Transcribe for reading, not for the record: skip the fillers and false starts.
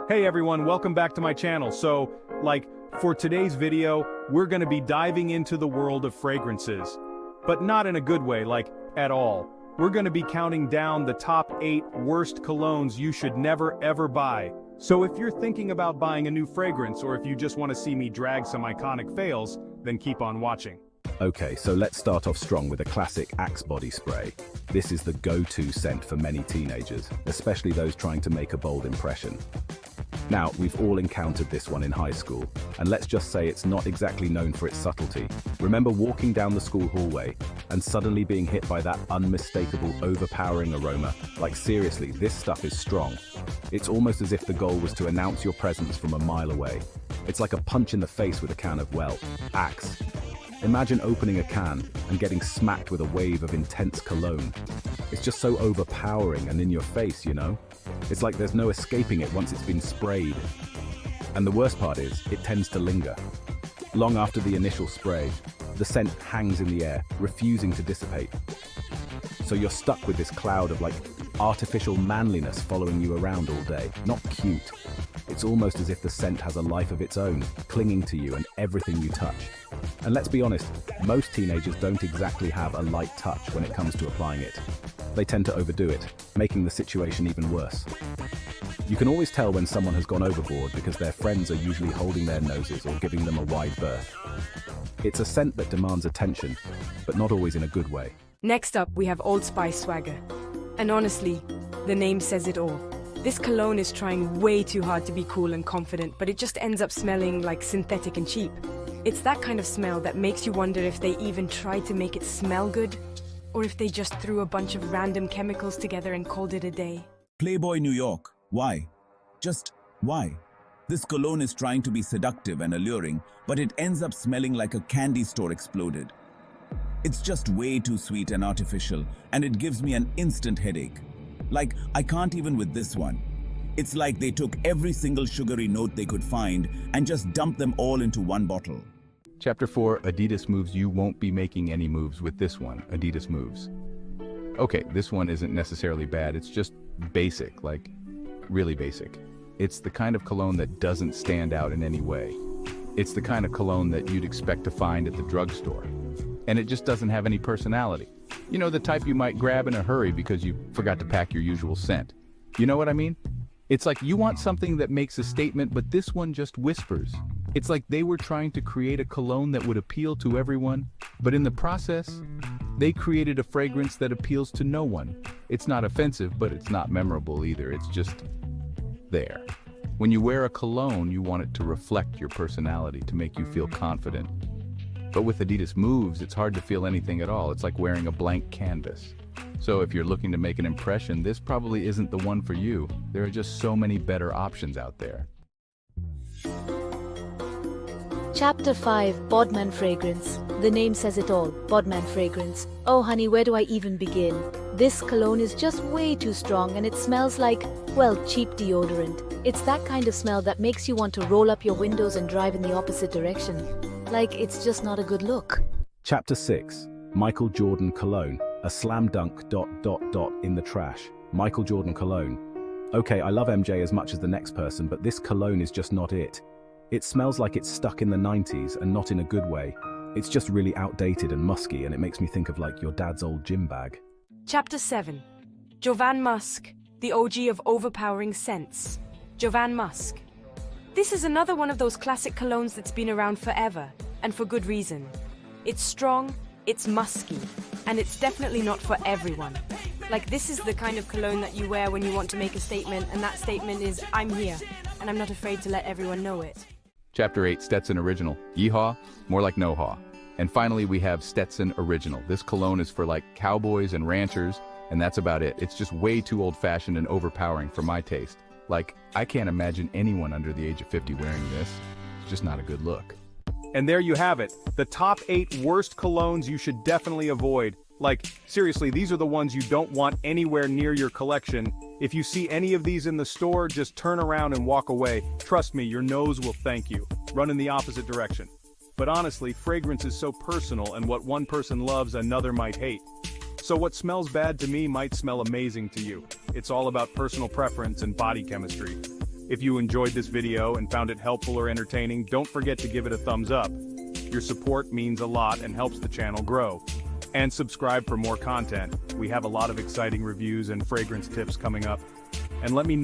Hey everyone, welcome back to my channel. For today's video, we're gonna be diving into the world of fragrances. But not in a good way, at all. We're gonna be counting down the top 8 worst colognes you should never ever buy. So if you're thinking about buying a new fragrance, or if you just want to see me drag some iconic fails, then keep on watching. Okay, so let's start off strong with a classic Axe body spray. This is the go-to scent for many teenagers, especially those trying to make a bold impression. Now, we've all encountered this one in high school, and let's just say it's not exactly known for its subtlety. Remember walking down the school hallway and suddenly being hit by that unmistakable, overpowering aroma? Like seriously, this stuff is strong. It's almost as if the goal was to announce your presence from a mile away. It's like a punch in the face with a can of, well, Axe. Imagine opening a can and getting smacked with a wave of intense cologne. It's just so overpowering and in your face, you know? It's like there's no escaping it once it's been sprayed. And the worst part is, it tends to linger. Long after the initial spray, the scent hangs in the air, refusing to dissipate. So you're stuck with this cloud of artificial manliness following you around all day. Not cute. It's almost as if the scent has a life of its own, clinging to you and everything you touch. And let's be honest, most teenagers don't exactly have a light touch when it comes to applying it. They tend to overdo it, making the situation even worse. You can always tell when someone has gone overboard because their friends are usually holding their noses or giving them a wide berth. It's a scent that demands attention, but not always in a good way. Next up, we have Old Spice Swagger. And honestly, the name says it all. This cologne is trying way too hard to be cool and confident, but it just ends up smelling like synthetic and cheap. It's that kind of smell that makes you wonder if they even tried to make it smell good, or if they just threw a bunch of random chemicals together and called it a day. Playboy New York. Why? Just why? This cologne is trying to be seductive and alluring, but it ends up smelling like a candy store exploded. It's just way too sweet and artificial, and it gives me an instant headache. I can't even with this one. It's like they took every single sugary note they could find and just dumped them all into one bottle. Chapter 4, Adidas moves. You won't be making any moves with this one, Adidas moves. Okay, this one isn't necessarily bad, it's just basic, really basic. It's the kind of cologne that doesn't stand out in any way. It's the kind of cologne that you'd expect to find at the drugstore. And it just doesn't have any personality. You know, the type you might grab in a hurry because you forgot to pack your usual scent. You know what I mean? It's like you want something that makes a statement, but this one just whispers. It's like they were trying to create a cologne that would appeal to everyone, but in the process, they created a fragrance that appeals to no one. It's not offensive, but it's not memorable either. It's just there. When you wear a cologne, you want it to reflect your personality, to make you feel confident. But with Adidas Moves, it's hard to feel anything at all. It's like wearing a blank canvas. So if you're looking to make an impression, this probably isn't the one for you. There are just so many better options out there. Chapter 5, Bodman Fragrance. The name says it all, Bodman Fragrance. Oh honey, where do I even begin? This cologne is just way too strong and it smells like, well, cheap deodorant. It's that kind of smell that makes you want to roll up your windows and drive in the opposite direction. It's just not a good look. Chapter 6, Michael Jordan Cologne. A slam dunk ... in the trash. Michael Jordan Cologne. Okay, I love MJ as much as the next person, but this cologne is just not it. It smells like it's stuck in the 90s and not in a good way. It's just really outdated and musky, and it makes me think of your dad's old gym bag. Chapter 7. Jovan Musk, the OG of overpowering scents. Jovan Musk. This is another one of those classic colognes that's been around forever, and for good reason. It's strong, it's musky, and it's definitely not for everyone. This is the kind of cologne that you wear when you want to make a statement, and that statement is, I'm here, and I'm not afraid to let everyone know it. Chapter 8, Stetson Original. Yeehaw, more like no-haw. And finally, we have Stetson Original. This cologne is for cowboys and ranchers, and that's about it. It's just way too old-fashioned and overpowering for my taste. I can't imagine anyone under the age of 50 wearing this. It's just not a good look. And there you have it, the top 8 worst colognes you should definitely avoid. Seriously, these are the ones you don't want anywhere near your collection. If you see any of these in the store, just turn around and walk away. Trust me, your nose will thank you. Run in the opposite direction. But honestly, fragrance is so personal, and what one person loves, another might hate. So what smells bad to me might smell amazing to you. It's all about personal preference and body chemistry. If you enjoyed this video and found it helpful or entertaining, don't forget to give it a thumbs up. Your support means a lot and helps the channel grow. And subscribe for more content. We have a lot of exciting reviews and fragrance tips coming up. And let me know